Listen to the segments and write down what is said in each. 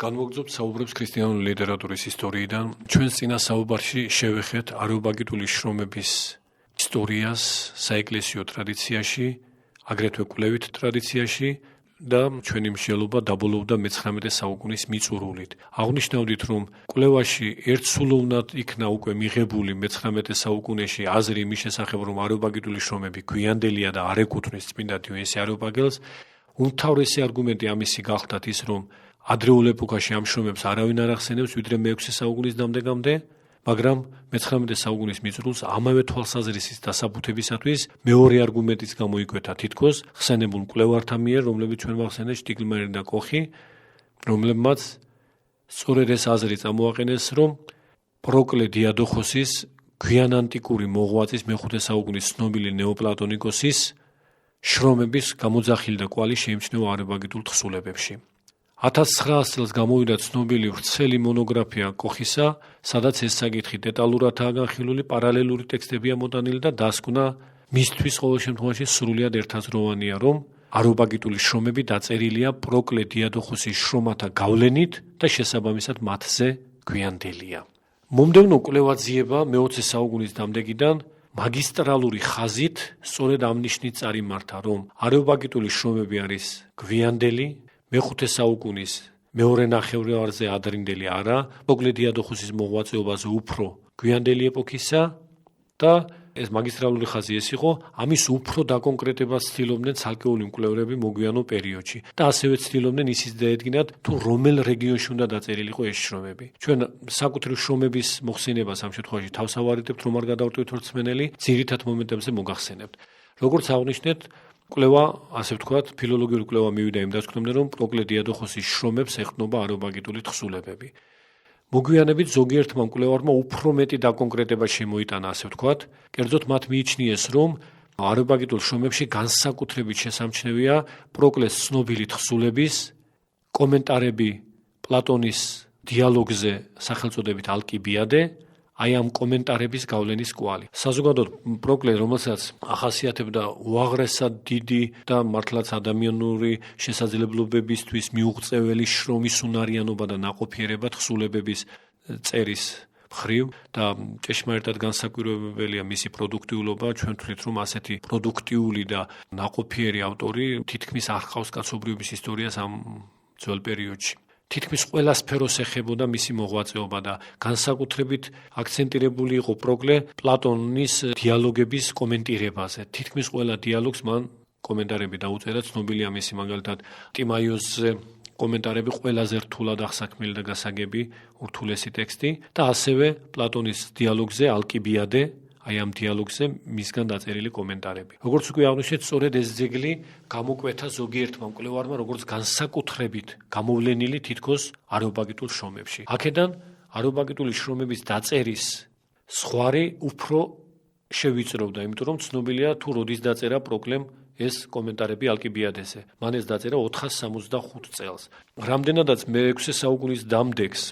განმოგრძობთ საუბრებს ქრისტიანული ლიტერატურის ისტორიიდან. ჩვენს წინა საუბარში შევეხეთ არეობაგიტული შრომების ისტორიას საეკლესიო ტრადიციაში, აგრეთვე კვლევით ტრადიციაში და ჩვენი მსჯელობა დაბოლოვდა მე-19 საუკუნის მიწურულით. აღნიშნავდით, რომ კვლევაში ერთსულოვნად იქნა უკვე მიღებული მე-19 საუკუნეში აზრი იმის შესახებ, რომ არეობაგიტული შრომები გვიანდელია და არ ეკუთვნის წმინდა დიონისე არეობაგელს. უმთავრესი არგუმენტი ამისი გახლდათ ის, რომ ადრეულ ეპოქაში ამ შრომებს არავინ არ ახსენებს, ვიდრე მე-6 საუკუნის დამდეგამდე, მაგრამ მე-19 საუკუნის მიწურულს ამავე თვალსაზრისის დასაბუთებისათვის მეორე არგუმენტიც გამოიკვეთა თითქოს ხსენებულ მკვლევართა მიერ, რომლებიც ჩვენ ვახსენეთ შტიგლმანი და კოხი, რომლებმაც სწორედ ეს აზრი წამოაყენეს, რომ პროკლე დიადოხოსის გვიანანტიკური მოღვაწის მე-5 საუკუნის ცნობილი ნეოპლატონიკოსის შრომების გამოძახილი და კვალი შეიმჩნევა არეობაგიტულ თხზულებებში. 1900 წელს გამოვიდა ცნობილი ვრცელი მონოგრაფია კოხისა, სადაც ეს საკითხი დეტალურადაა განხილული, პარალელური ტექსტებია მოტანილი და დასკვნა მისთვის ყოველ შემთხვევაში სრულიად ერთაზროვანია, რომ არეობაგიტული შრომები დაწერილია პროკლე დიადოხოსის შრომათა გავლენით და შესაბამისად მათზე გვიანდელია. მომდევნო კვლევაძიება მე-20 საუკუნის დამდეგიდან მაგისტრალური ხაზით სწორედ ამ ნიშნით წარიმართა, რომ არეობაგიტული შრომები არის გვიანდელი, მე-5 საუკუნის მეორე ნახევარზე ადრინდელი არა, პროკლე დიადოხოსის მოღვაწეობაზე უფრო გვიანდელი ეპოქისა და ეს მაგისტრალური ხაზი ეს იყო, ამის უფრო დაკონკრეტებას ცდილობდნენ ცალკეული მკვლევრები მოგვიანო პერიოდში და ასევე ცდილობდნენ ისიც დაედგინათ, თუ რომელ რეგიონში უნდა დაწერილიყო ეს შრომები. ჩვენ საკუთრივ შრომების მოხსენებას ამ შემთხვევაში თავს ავარიდებთ, რომ არ გადავტვით რწმენელი, ძირითად მომენტებზე მოგახსენებთ. როგორც აღნიშნეთ, კვლევა, ასე ვთქვათ, ფილოლოგიური კვლევა მივიდა იმ დასკვნამდე, რომ პროკლე დიადოხოსის შრომებს ეყრდნობა არეობაგიტული თხზულებები. მოგვიანებით ზოგიერთმა მკვლევარმა უფრო მეტი დაკონკრეტება შემოიტანა, ასე ვთქვათ, კერძოდ მათ მიიჩნიეს, რომ არეობაგიტულ შრომებში განსაკუთრებით შესამჩნევია პროკლეს ცნობილი თხზულების კომენტარები პლატონის დიალოგზე სახელწოდებით ალკიბიადე, აი ამ კომენტარების გავლენის კვალი. საზოგადოდ პროკლე, რომელსაც ახასიათებდა უაღრესად დიდი და მართლაც ადამიანური შესაძლებლობებისთვის მიუღწეველი შრომის უნარიანობა და ნაყოფიერება თხზულებების წერის მხრივ და ჭეშმარიტად განსაკვირველია მისი პროდუქტიულობა, ჩვენ ვთვლით, რომ ასეთი პროდუქტიული და ნაყოფიერი ავტორი თითქმის არ ჰყავს კაცობრიობის ისტორიას ამ ძველ პერიოდში. თითქმის ყველა სფეროს ეხებოდა მისი მოღვაწეობა და განსაკუთრებით აქცენტირებული იყო პროკლე პლატონის დიალოგების კომენტირებაზე. თითქმის ყველა დიალოგს მან კომენტარები დაუწერა, ცნობილია მისი მაგალითად ტიმაიოსზე კომენტარები ყველაზე რთულად აღსაქმელი და გასაგები ურთულესი ტექსტი და ასევე პლატონის დიალოგზე ალკიბიადე, აი ამ დიალოგზე მისგან დაწერილი კომენტარები. როგორც უკვე აღნიშნეთ, სწორედ ეს ძეგლი გამოკვეთა ზოგიერთმა მკვლევარმა, როგორც განსაკუთრებით გამოვლენილი თითქოს არეობაგიტულ შრომებში. აქედან არეობაგიტული შრომების დაწერის ზღვარი უფრო შევიწროვდა, იმიტომ რომ ცნობილია თუ როდის დაწერა პროკლემ ეს კომენტარები ალკიბიადეზე. მან ეს დაწერა 465 წელს. რამდენადაც მე-6 საუკუნის დამდეგს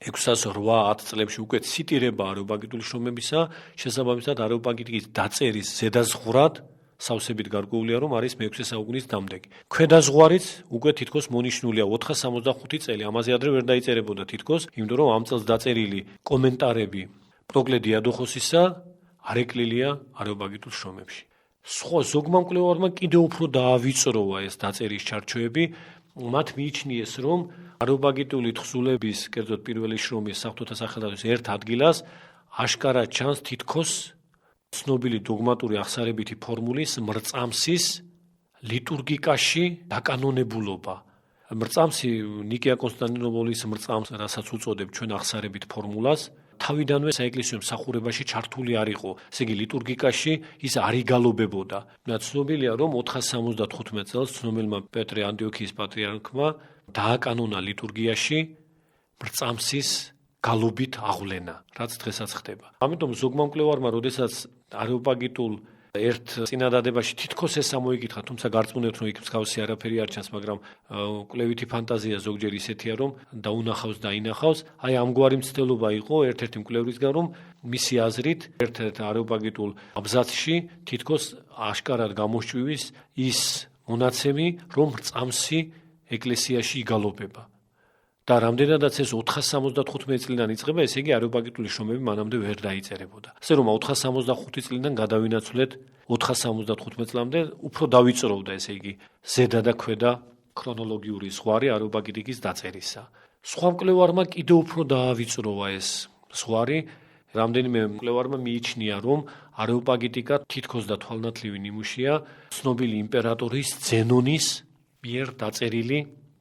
608 წლებში უკვე ციტირება არეობაგიტული შრომებისა, შესაბამისად არეობაგიტის დაწერის ზედაზღვრად სავსებით გარკვეულია, რომ არის მე-6 საუკუნის დამდეგი. ქვედაზღვარიც უკვე თითქოს მონიშნულია 465 წელი, ამაზე ადრე ვერ დაიწერებოდა თითქოს, იმიტომ რომ ამ წელს დაწერილი კომენტარები პროკლე დიადოხოსისა არ ეკლილია არეობაგიტულ შრომებში. სხვა ზოგმა მკვლევარმა კიდევ უფრო დაავიწროვა ეს დაწერის ჩარჩოები, მათ მიიჩნიეს, რომ არეობაგიტული თხზულების, კერძოდ პირველი შრომის საღვთოთა სახელდათვის ერთ ადგილას აშკარად ჩანს თითქოს ცნობილი დოგმატური აღსარებითი ფორმულის მრწამსის ლიტურგიკაში დაკანონებულობა. მრწამსი ნიკეა კონსტანტინოპოლის მრწამს, რასაც უწოდებთ ჩვენ ახსარებით ფორმულას, თავიდანვე საეკლესიო მსახურებაში ჩართული არ იყო. ესე იგი ლიტურგიკაში ის არ იგალობებოდა. ცნობილია, რომ 475 წელს ცნობილმა პეტრე ანტიოქიის პატრიარქმა დააკანონა ლიტურგიაში მრწამსის გალობით აღვლენა, რაც დღესაც ხდება. ამიტომ ზოგმა მკვლევარმა, როდესაც არეობაგიტულ ერთ წინადადებაში თითქოს ეს ამოიკითხა, თუმცა გარწმუნებთ, რომ იქ მსგავსი არაფერი არ ჩანს, მაგრამ კვლევითი ფანტაზია ზოგჯერ ისეთია, რომ დაუნახავს და ინახავს. აი ამგვარი მცდელობა იყო ერთ-ერთი მკვლევრისგან, რომ მისი აზრით ერთ-ერთ არეობაგიტულ აბზაცში თითქოს აშკარად გამოსჭვივის ის მონაცემი, რომ მრწამსი ეკლესიაში იგალობება. და რამდენადაც ეს 475 წლიდან იწყება, ესე იგი არიოპაგიტული შრომები მანამდე ვერ დაიწერებოდა. ასე რომ 465 წლიდან გადავინაცვლეთ 475 წლამდე, უფრო დავიწროვდა, ესე იგი ზედა და ქვედა ქრონოლოგიური ზღვარი არიოპაგიტიკის დაწერისა. სხვა მკვლევარმა კიდევ უფრო დაავიწროვა ეს ზღვარი, რამდენიმე მკვლევარმა მიიჩნია, რომ არიოპაგიტიკა თითქოს და თვალნათლივი ნიმუშია ცნობილი იმპერატორის ზენონის მიერ დაწერილი,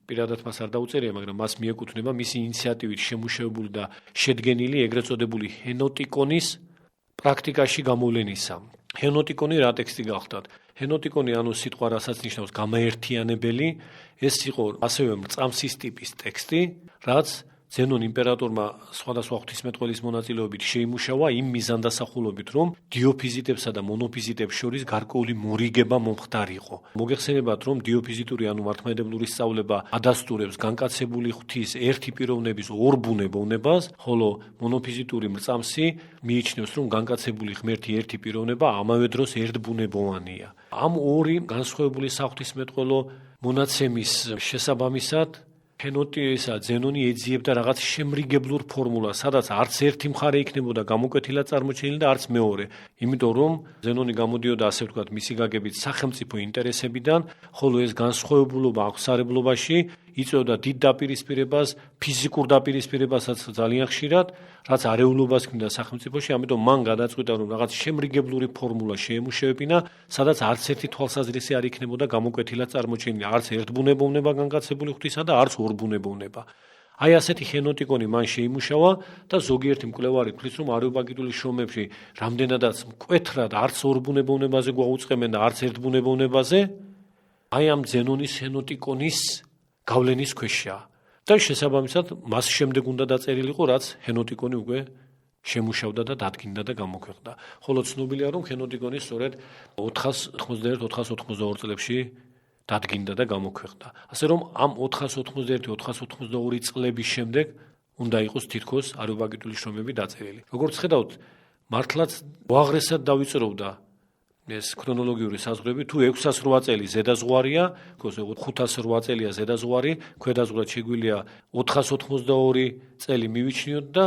პირადად მას არ დაუწერია, მაგრამ მას მიეკუთვნება მისი ინიციატივით შემუშავებული და შედგენილი ეგრეთ წოდებული ჰენოტიკონის პრაქტიკაში გამოვლენისა. ჰენოტიკონი რა ტექსტი გახდათ? ჰენოტიკონი ანუ სიტყვა რასაც ნიშნავს გამაერთიანებელი, ეს იყო ასევე მრწამსის ტიპის ტექსტი, რაც ზენონ იმპერატორმა სხვადასხვა ღვთისმეტყველის მონაწილეობით შეიმუშავა იმ მიზანდასახულობით, რომ დიოფიზიტებსა და მონოფიზიტებს შორის გარკვეული მორიგება მომხდარიყო. მოგეხსენებათ, რომ დიოფიზიტური ანუ მართლმადიდებლური სწავლება ადასტურებს განკაცებული ღვთის ერთი პიროვნების ორ ბუნებოვნებას, ხოლო მონოფიზიტური მრწამსი მიიჩნევს, რომ განკაცებული ღმერთი ერთი პიროვნება ამავე დროს ერთბუნებოვანია. ამ ორი განსხვავებული საღვთისმეტყველო მონაცემის შესაბამისად ჰენოტისა ზენონი ეძიებდა რაღაც შემრიგებლურ ფორმულას, სადაც არც ერთი მხარე იქნებოდა გამოკვეთილად წარმოჩენილი და არც მეორე. იმიტომ რომ ზენონი გამოდიოდა, ასე ვთქვათ, მისი გაგებით სახელმწიფო ინტერესებიდან, ხოლო ეს განსხვავებულობა აღსარებლობაში იწვევდა დიდ დაპირისპირებას, ფიზიკურ დაპირისპირებასაც ძალიან ხშირად, რაც არეულობას ქმნიდა სახელმწიფოში, ამიტომ მან გადაწყვიტა, რომ რაღაც შემრიგებლური ფორმულა შეემუშავებინა, სადაც არც ერთი თვალსაზრისი არ იქნებოდა გამოკვეთილად წარმოჩენილი, არც ერთბუნებოვნება განკაცებული ღვთისა და არც ორბუნებოვნება. აი ასეთი ჰენოტიკონი მან შეიმუშავა და ზოგიერთი მკვლევარი თვლის, რომ არიოპაგიტული შრომებში რამდენადაც მკვეთრად არც ორბუნებოვნებაზე გვაუწყებენ და არც ერთბუნებოვნებაზე, აი ამ ზენონის ჰენოტიკონის გავლენის ქვეშაა. და შესაბამისად მას შემდეგ უნდა დაწერილიყო, რაც ჰენოტიკონი უკვე შემუშავდა და დადგინდა და გამოქვეყნდა. ხოლო ცნობილია, რომ ჰენოტიკონი სწორედ 491-482 წლებში დადგინდა და გამოქვეყნდა. ასე რომ ამ 491-482 წლების შემდეგ უნდა იყოს თითქოს არიოპაგიტული შრომები დაწერილი. როგორც ხედავთ, მართლაც უაღრესად დავიწროვდა ეს ქრონოლოგიური საზღვრები, თუ 608 წელი ზედაზღვარია, 508 წელია ზედაზღვარი, ქვედაზღვრად შეგვიძლია 482 წელი მივიჩნიოთ და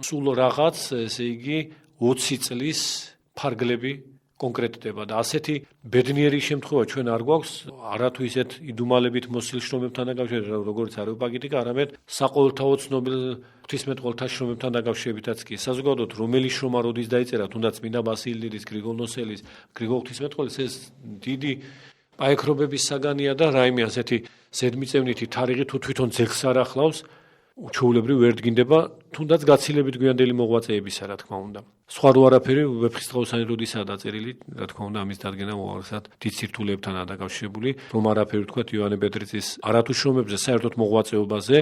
სულ რაღაც, ესე იგი 20 წლის ფარგლები კონკრეტდება და ასეთი ბედნიერი შემთხვევა ჩვენ არ გვაქვს, არათუ ისეთ იდუმალებით მოსილ შრომებთან დაკავშირებით, როგორც არიოპაგიტიკა, არამედ საყოველთაო ცნობილ ღვთისმეტყველთა შრომებთან დაკავშირებითაც კი. საზოგადოოდ, რომელი შრომა როდის დაიწერა, თუნდაც წმინდა ბასილიდის, გრიგოლ ნოსელის, გრიგოლ ღვთისმეტყველის, ეს დიდი პაექრობების საგანია და რაიმე ასეთი ზედმიწევნითი თარიღი თუ თვითონ ძეგლს არ ახლავს, ჩვეულებრივ ვერ დგინდება, თუნდაც გაცილებით გვიანდელი მოღვაწეებისა, რა თქმა უნდა. სხვა რო არაფერი ვეფხისტყაოსანი როდისაა დაწერილი, რა თქმა უნდა, ამის დადგენა უაღრესად დიდ სირთულეებთანაა დაკავშირებული, რომ არაფერი ვთქვათ იოანე ბედრიძის არათუ შრომებზე, საერთოდ მოღვაწეობაზე,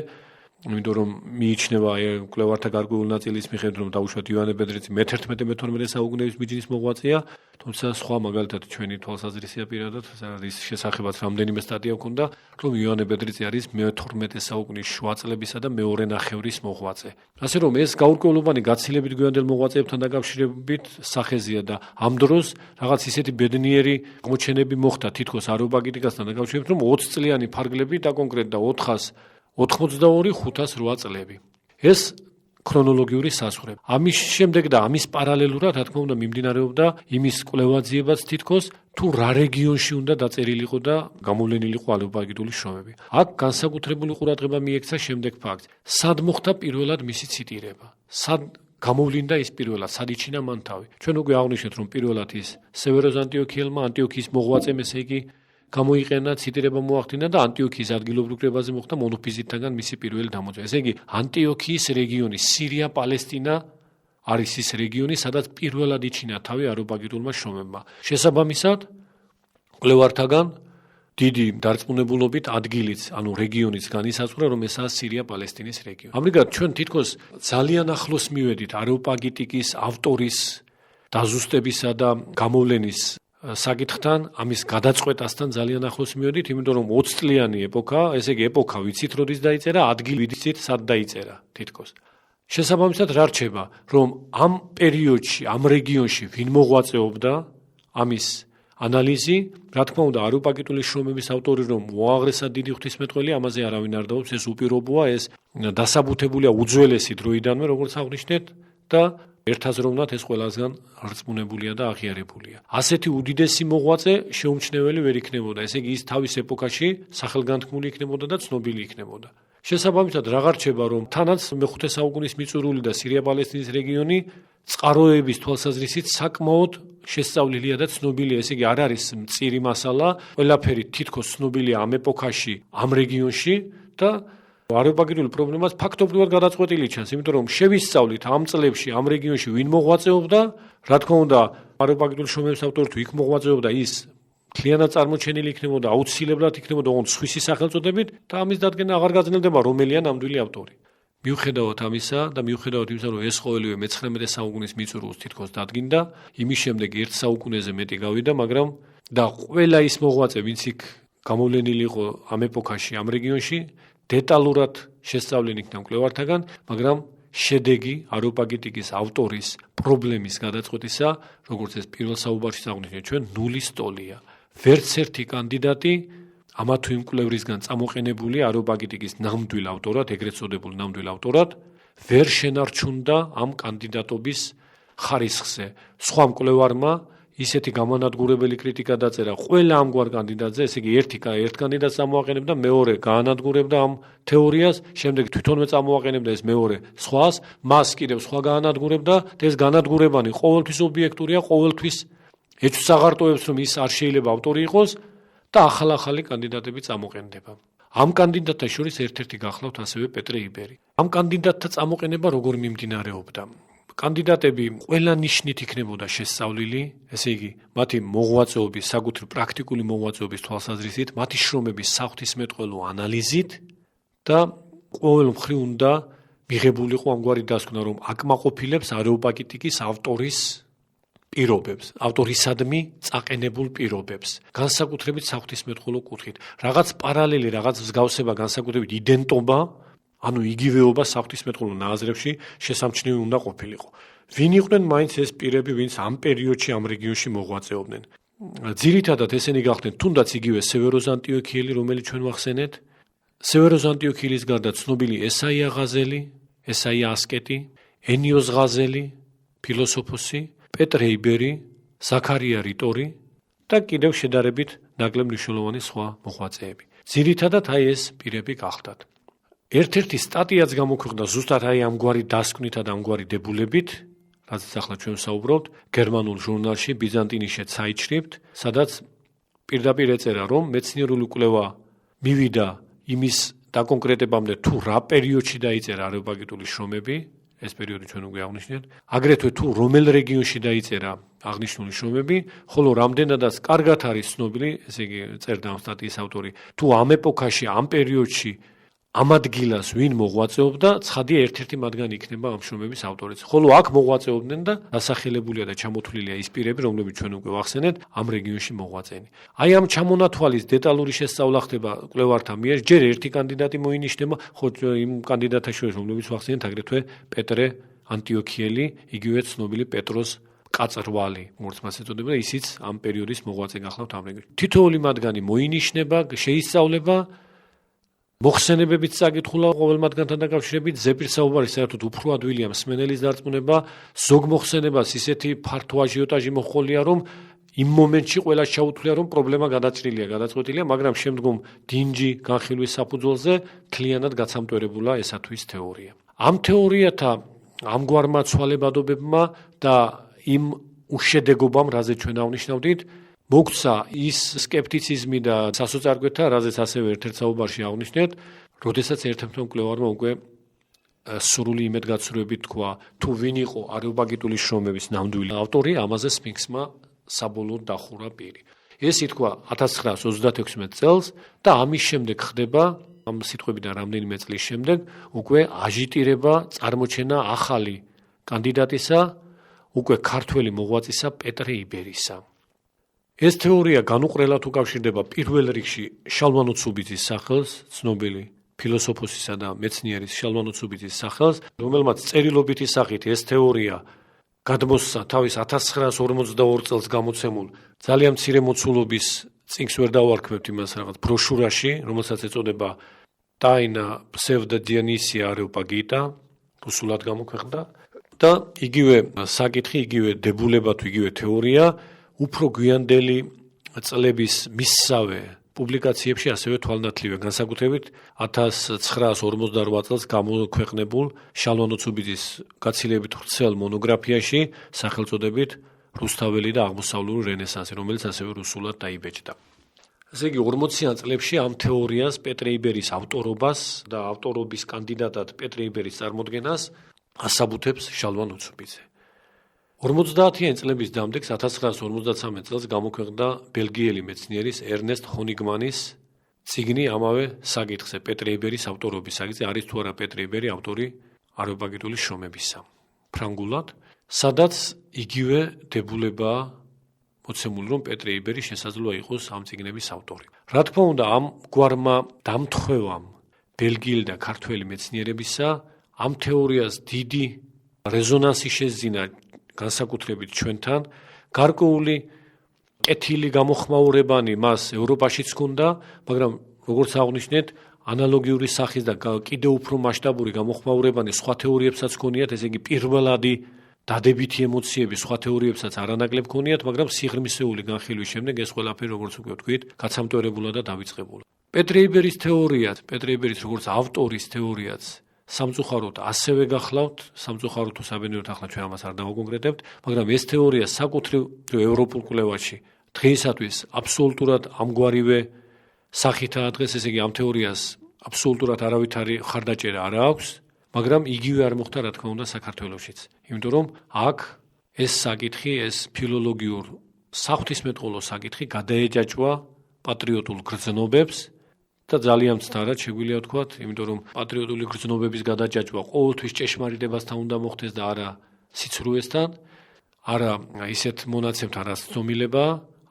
იმიტომ რომ მიიჩნევა მკვლევართა გარკვეული ნაწილის მიხედვით, რომ დაუშვათ იოანე ბედრიძე მე-11-მე-12 საუკუნეების მიჯნის მოღვაწეა, თუმცა სხვა მაგალითად ჩვენი თვალსაზრისია პირადად, რის შესახებაც რამდენიმე სტატია ჰქონდა, რომ იოანე ბედრიძე არის მე-12 საუკუნის შუა წლებისა და მეორე ნახევრის მოღვაწე. ასე რომ ეს გაურკვევლობანი გაცილებით გვიანდელ მოღვაწეებთან დაკავშირებით სახეზია და ამ დროს რაღაც ისეთი ბედნიერი აღმოჩენები მოხდა თითქოს არიოპაგიტიკასთან დაკავშირებით, რომ 20 წლიანი ფარგლები დაკონკრეტდა 482-508 წლები. ეს ქრონოლოგიური საზღვრები. ამის შემდეგ და ამის პარალელურად, რა თქმა უნდა, მიმდინარეობდა იმის კვლევაძიებაც თითქოს, თუ რა რეგიონში უნდა დაწერილიყო და გამოვლენილიყო არიოპაგიტული შრომები. აქ განსაკუთრებული ყურადღება მიექცა შემდეგ ფაქტს. სად მოხდა პირველად მისი ციტირება? სად გამოვლინდა ის პირველად, სად იჩინა მან თავი? ჩვენ უკვე აღვნიშნეთ, რომ პირველად ის სევეროს ანტიოქიელმა, ანტიოქიის მოღვაწემ, ესე იგი გამოიყენა, ციტირება მოახდინა და ანტიოქიის ადგილობრივ კრებაზე მოხდა მონოფიზიტთან მისი პირველი დამოწმება. ესე იგი, ანტიოქიის რეგიონი, სირია, პალესტინა არის ის რეგიონი, სადაც პირველად იჩინა თავი არიოპაგიტულმა შრომებმა. შესაბამისად, მკვლევართაგან დიდი დარწმუნებულობით ადგილიც, ანუ რეგიონიც განისაზღვრა, რომ ესაა სირია-პალესტინის რეგიონი. ამრიგად, ჩვენ თითქოს ძალიან ახლოს მივედით არიოპაგიტიკის ავტორის დაზუსტებისა და გამოვლენის საკითხთან, ამის გადაწყვეტასთან ძალიან ახლოს მივედით, იმიტომ რომ 20 წლიანი ეპოქა, ესე იგი ეპოქა ვიცით როდის დაიწერა, ადგილი ვიცით სად დაიწერა თითქოს. შესაბამისად რა რჩება, რომ ამ პერიოდში, ამ რეგიონში ვინ მოღვაწეობდა, ანალიზი, რა თქმა უნდა, არუპაგიტული შრომების ავტორი რომ უაღრესად დიდი ღვთისმეტყველი, ამაზე არავინ არ დაობს, ეს უპირობოა, ეს დასაბუთებულია უძველესი დროიდანვე, როგორც აღნიშნეთ და ერთაზროვნად ეს ყველასგან რწმუნებულია და აღიარებულია. ასეთი უდიდესი მოღვაწე შეუმჩნეველი ვერ იქნებოდა, ესე იგი ის თავის ეპოქაში სახელგანთქმული იქნებოდა და ცნობილი იქნებოდა. შესაბამისად, რა გარჩება, რომ თანაც მე-5 საუკუნის მიწურული და სირია-პალესტინის რეგიონი წყაროების თვალსაზრისით საკმაოდ შესწავლილია და ცნობილია, ესე იგი არ არის მწირი მასალა, ყველაფერი თითქოს ცნობილია ამ ეპოქაში, ამ რეგიონში და არუპაგიტული პრობლემას ფაქტობრივად გადაწყვეტილი ჩანს, იმიტომ რომ შევისწავლით ამ წლებში ამ რეგიონში ვინ მოღვაწეობდა, რა თქმა უნდა, არუპაგიტული შრომების ავტორი თუ იქ მოღვაწეობდა, ის მთლიანად წარმოჩენილი იქნებოდა, აუცილებლად იქნებოდა ოღონდ სხვისი სახელწოდებით და ამის დადგენა აღარ გაძლევდება, რომელია ნამდვილი ავტორი. მიუხედავად ამისა და მიუხედავად იმისა, რომ ეს ყოველივე მე-19 საუკუნის მიწურულს თითქოს დადგინდა, იმის შემდეგ 1 საუკუნეზე მეტი გავიდა, მაგრამ და ყველა ის მოღვაწე, ვინც იქ გამოვლენილი იყო ამ ეპოქაში, ამ რეგიონში, დეტალურად შესწავლილი იქნა მკვლევართაგან, მაგრამ შედეგი არუპაგიტიკის ავტორის პრობლემის გადაწყვეტისა, როგორც ეს პირველ საუბარში აღნიშნეთ ჩვენ, ნულის ტოლია. ვერც ერთი კანდიდატი ამა თუ იმ კვლევრისგან წამოყენებული არუპაგიტიკის ნამდვილ ავტორად, ეგრეთ წოდებულ ნამდვილ ავტორად, ვერ შენარჩუნდა ამ კანდიდატობის ხარისხზე. სხვა მკვლევარმა ისეთი გამანადგურებელი კრიტიკა დაწერა ყველა ამგვარ კანდიდატზე, ესე იგი ერთ კანდიდატს წამოაყენებდა, მეორე გაანადგურებდა ამ თეორიას, შემდეგ თვითონვე წამოაყენებდა ეს მეორე სხვას, მას კიდევ სხვა გაანადგურებდა და ეს განადგურებანი ყოველთვის ობიექტურია, ყოველთვის ეჭვს აღარტოვებს, რომ ის არ შეიძლება ავტორი იყოს და ახალ-ახალი კანდიდატები წამოყენდება. ამ კანდიდატთა შორის ერთ-ერთი გახლავთ ასევე პეტრე იბერი. ამ კანდიდატთა წამოყენება როგორ მიმდინარეობდა? კანდიდატები ყველა ნიშნით იქნებოდა შესწავლილი, ესე იგი, მათი მოღვაწეობის, საკუთრივ პრაქტიკული მოღვაწეობის თვალსაზრისით, მათი შრომების საღვთისმეტყველო ანალიზით და ყოველ მხრივ უნდა მიღებულიყო ამგვარი დასკვნა, რომ აკმაყოფილებს არუპაგიტიკის ავტორის პირობებს, ავტორისადმი წაყენებულ პირობებს, განსაკუთრებით საღვთისმეტყველო კუთხით. რაღაც პარალელი, რაღაც მსგავსება, განსაკუთრებით იდენტობა, ანუ იგივეობა საღვთისმეტყველო ნაზრებში შესამჩნევი უნდა ყოფილიყო. ვინ იყვნენ მაინც ეს პირები, ვინც ამ პერიოდში ამ რეგიონში მოღვაწეობდნენ? ძირითადად ესენი გახდნენ თუნდაც იგივე სევეროზ ანტიოქიელი, რომელიც ჩვენ ვახსენეთ, სევეროზ ანტიოქიელის გარდა ცნობილი ესაია ღაზელი, ესაია ასკეტი, ენიოს ღაზელი, ფილოსოფოსი, პეტრე იბერი, ზაქარია რიტორი და კიდევ შედარებით ნაკლებ მნიშვნელოვანი სხვა მოღვაწეები. ძირითადად აი ეს პირები გახდათ. ერთ-ერთი სტატიაც გამოქვეყნდა ზუსტად აი ამგვარი დასკვნითა და ამგვარი დებულებით, რაზეც ახლა ჩვენ ვსაუბრობთ, გერმანულ ჟურნალში ბიზანტინიშე Zeitschrift, სადაც პირდაპირ ეწერა, რომ მეცნიერული კვლევა მივიდა იმის დაკონკრეტებამდე, თუ რა პერიოდში დაიწერა არუპაგიტული შრომები, ეს პერიოდი ჩვენ უკვე აღნიშნეთ, აგრეთვე თუ რომელ რეგიონში დაიწერა აღნიშნული შრომები, ხოლო რამდენადაც კარგად არის ცნობილი, ესე იგი წერდა ამ სტატიის ავტორი, თუ ამ ეპოქაში, ამ პერიოდში ამ ადგილას ვინ მოღვაწეობდა, ცხადია ერთ-ერთი მათგანი იქნება ამ შრომების ავტორიც. ხოლო აქ მოღვაწეობდნენ და დასახელებულია და ჩამოთვლილია ის პირები, რომლებიც ჩვენ უკვე ვახსენეთ, ამ რეგიონში მოღვაწენი. აი ამ ჩამონათვალის დეტალური შესწავლა ხდება კვლევართა მიერ, ჯერ ერთი კანდიდატი მოინიშნება, ხო იმ კანდიდატთა შორის, რომლებიც ვახსენეთ, აგრეთვე პეტრე ანტიოქიელი, იგივე ცნობილი პეტროს კაწრვალი, როგორც მას ეწოდება, ისიც ამ პერიოდის მოღვაწე გახლავთ ამ რეგიონში. თითოეული მათგანი მოინიშნება, შეისწავლება მოხსენებებით წაკითხულა ყოველ მათგანთან დაკავშირებით, ზეპირსაუბარი საერთოდ უფრო ადვილია მსმენელის დარწმუნება, ზოგ მოხსენებას ისეთი ფართო აჟიოტაჟი მოჰყოლია, რომ იმ მომენტში ყველას ჩაუთვლია, რომ პრობლემა გადაჭრილია, გადაწყვეტილია, მაგრამ შემდგომ დინჯი განხილვის საფუძველზე მთლიანად გაცამტვერებულა ესათვის თეორია. ამ თეორიათა ამგვარმა ცვალებადობებმა და იმ უშედეგობამ, რაზეც ჩვენ ავნიშნავდით, მოგცა ის სკეპტიციზმი და სასოწარკვეთა, რაზეც ასევე ერთ-ერთ საუბარში აღნიშნეთ, როდესაც ერთ-ერთმა მკვლევარმა უკვე სრული იმედგაცრუებით თქვა, თუ ვინ იყო არუპაგიტული შრომების ნამდვილი ავტორი, ამაზე სფინქსმა საბოლოოდ დახურა პირი. ეს ითქვა 1936 წელს და ამის შემდეგ ხდება, ამ სიტყვებიდან რამდენიმე წლის შემდეგ, უკვე აჟიტირება, წარმოჩენა ახალი კანდიდატისა, უკვე ქართველი მოღვაწისა პეტრე იბერისა. ეს თეორია განუყრელად უკავშირდება პირველ რიგში შალვანო ცუბიძის სახელს, ცნობილი ფილოსოფოსისა და მეცნიერის შალვანო ცუბიძის სახელს, რომელმაც წერილობითი სახით ეს თეორია გადმოსცა თავის 1942 წელს გამოცემულ ძალიან მცირე მოცულობის წიგნს ვერ დავარქმევთ იმას რაღაც ბროშურაში, რომელსაც ეწოდება ტაინა ფსევდო დიონისია არეოპაგიტა, რუსულად გამოქვეყნდა და იგივე საკითხი, იგივე დებულება თუ იგივე თეორია უფრო გვიანდელი წლების მისსავე პუბლიკაციებში ასევე თვალნათლივია, განსაკუთრებით 1958 წელს გამოქვეყნებულ შალვა ნოცუბიძის გაცილებით ვრცელ მონოგრაფიაში სახელწოდებით რუსთაველი და აღმოსავლური რენესანსი, რომელიც ასევე რუსულად დაიბეჭდა. ესე იგი 40-იან წლებში ამ თეორიას პეტრე იბერის ავტორობას და ავტორობის კანდიდატად პეტრე იბერის წარმოდგენას ასაბუთებს შალვა ნოცუბიძე. 50-იან წლების დამდეგს 1953 წელს გამოქვეყნდა ბელგიელი მეცნიერის ერნესტ ჰონიგმანის წიგნი ამავე საკითხზე, პეტრე იბერის ავტორობის საკითხზე, არის თუ არა პეტრე იბერი ავტორი არეოპაგიტული შრომებისა. ფრანგულად, სადაც იგივე დებულებაა მოცემული, რომ პეტრე იბერი შესაძლოა იყოს ამ წიგნების ავტორი. რა თქმა უნდა, ამ გვარმა დამთხვევამ ბელგიელი და ქართველი მეცნიერებისა ამ თეორიას დიდი რეზონანსი შეძინა განსაკუთრებით ჩვენთან, გარკვეული კეთილი გამოხმაურებანი მას ევროპაშიც ჰქონდა, მაგრამ როგორც აღნიშნეთ, ანალოგიური სახის და კიდევ უფრო მასშტაბური გამოხმაურებანი სხვა თეორიებსაც ჰქონიათ, ესე იგი პირველადი დადებითი ემოციები სხვა თეორიებსაც არანაკლებ ჰქონიათ, მაგრამ სიღრმისეული განხილვის შემდეგ ეს ყველაფერი, როგორც უკვე ვთქვით, გაცამტვერებულა და დავიწყებულა. პეტრე იბერის თეორიაც, პეტრე იბერის როგორც ავტორის თეორიაც სამწუხაროდ ასევე გახლავთ, სამწუხაროდ თუ საბედნიეროდ ახლა ჩვენ ამას არ დავაკონკრეტებთ, მაგრამ ეს თეორია საკუთრივ ევროპულ კვლევაში დღეისათვის აბსოლუტურად ამგვარივე სახითაა დღეს, ესე იგი ამ თეორიას აბსოლუტურად არავითარი ხარდაჭერა არ აქვს, მაგრამ იგივე არ მოხდა რა თქმა უნდა საქართველოშიც. იმიტომ რომ აქ ეს საკითხი, ეს ფილოლოგიურ საღვთისმეტყველო საკითხი გადაეჯაჭვა პატრიოტულ გრძნობებს და ძალიან მცდარად შეგვიძლია ვთქვათ, იმიტომ რომ პატრიოტული გრძნობების გადაჯაჭვა ყოველთვის ჭეშმარიტებასთან უნდა მოხდეს და არა სიცრუესთან, არა ისეთ მონაცემთან, რაც ცნობილება,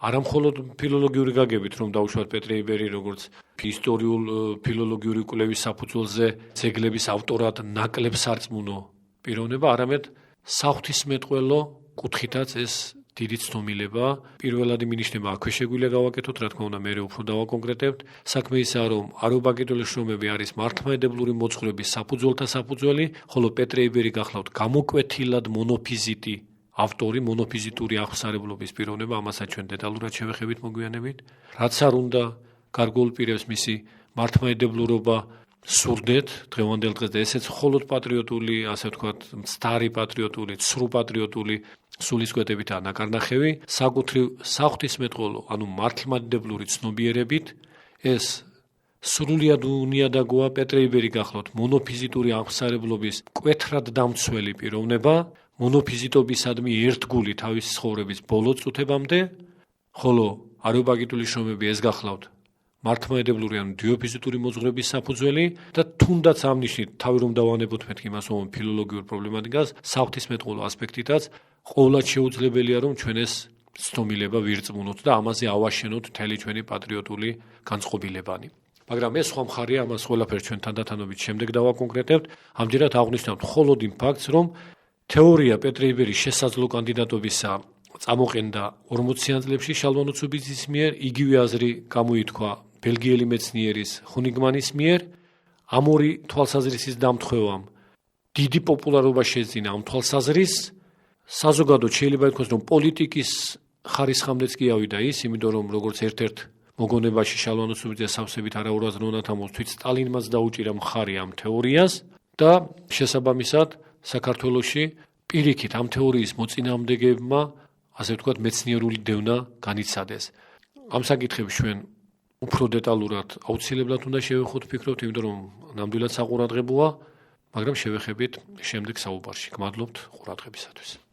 არა მხოლოდ ფილოლოგიური გაგებით, რომ დაუშვათ პეტრე იბერი როგორც ისტორიულ ფილოლოგიური კვლევის საფუძველზე ძეგლების ავტორად ნაკლებ სარწმუნო პიროვნება, არამედ საღვთისმეტყველო კუთხითაც ეს დიდი ცნობილება. პირველადი მინიშნება აქვე შეგვიძლია გავაკეთოთ, რა თქმა უნდა, მე უფრო დავაკონკრეტებთ. საქმე ისაა, რომ არეოპაგიტული შრომები არის მართლმადიდებლური მოძღვრების საფუძველთა საფუძველი, ხოლო პეტრე იბერი გახლავთ გამოკვეთილად მონოფიზიტი ავტორი, მონოფიზიტური აღსარებლობის პიროვნება, ამასაც ჩვენ დეტალურად შევეხებით მოგვიანებით. რაც არ უნდა გარკვეულ პირებს მისი მართლმადიდებლურობა სურდეთ დღევანდელ დღეს და ესეც მხოლოდ პატრიოტული, ასე ვთქვათ, მცდარი პატრიოტული, ცრუ პატრიოტული სულისკვეთებითაა ნაკარნახევი, საკუთრივ საღვთისმეტყველო, ანუ მართლმადიდებლური ცნობიერებით ეს სრულიად უნიადაგოა პეტრე იბერი გახლავთ მონოფიზიტური აღსარებლობის მკვეთრად დამცველი პიროვნება, მონოფიზიტობისადმი ერთგული თავის ცხოვრების ბოლო წუთებამდე, ხოლო არეოპაგიტული შრომები ეს გახლავთ მართლმადიდებლური ან დიოფიზიტური მოძღვრების საფუძველი და თუნდაც ამ ნიშნით თავი რომ დავანებოთ მეთქი მას ომ ფილოლოგიურ პრობლემატიკას, საღვთისმეტყველო ასპექტითაც ყოვლად შეუძლებელია რომ ჩვენ ეს ცნობილება ვირწმუნოთ და ამაზე ავაშენოთ მთელი ჩვენი პატრიოტული განწყობილებანი. მაგრამ ეს სხვა მხარეა, ამას ყველაფერს ჩვენ თანდათანობით შემდეგ დავაკონკრეტებთ. ამჯერად აღნიშნავთ მხოლოდ იმ ფაქტს, რომ თეორია პეტრე იბერის შესაძლო კანდიდატობისა წამოყენდა 40-იან წლებში შალვა ნოცუბიძის მიერ, იგივე აზრი გამოითქვა ბელგიელი მეცნიერის ჰონიგმანის მიერ. ამ ორი თვალსაზრისის დამთხვევამ დიდი პოპულარობა შეძინა ამ თვალსაზრის. საზოგადოდ შეიძლება ითქვას, რომ პოლიტიკის ხარისხამდეც კი ავიდა ის, იმიტომ რომ როგორც ერთ-ერთ მოგონებაში შალვა ნოცუბიძე სავსებით არაურაზროვნად ამბობს, თვით სტალინმაც დაუჭირა მხარი ამ თეორიას და შესაბამისად საქართველოში პირიქით ამ თეორიის მოწინააღმდეგეებმა, ასე ვთქვათ, მეცნიერული დევნა განიცადეს. ამ საკითხებს ჩვენ უფრო დეტალურად აუცილებლად უნდა შევეხოთ ვფიქრობთ, იმიტომ რომ ნამდვილად საყურადღებოა, მაგრამ შევეხებით შემდეგ საუბარში. გმადლობთ ყურადღებისათვის.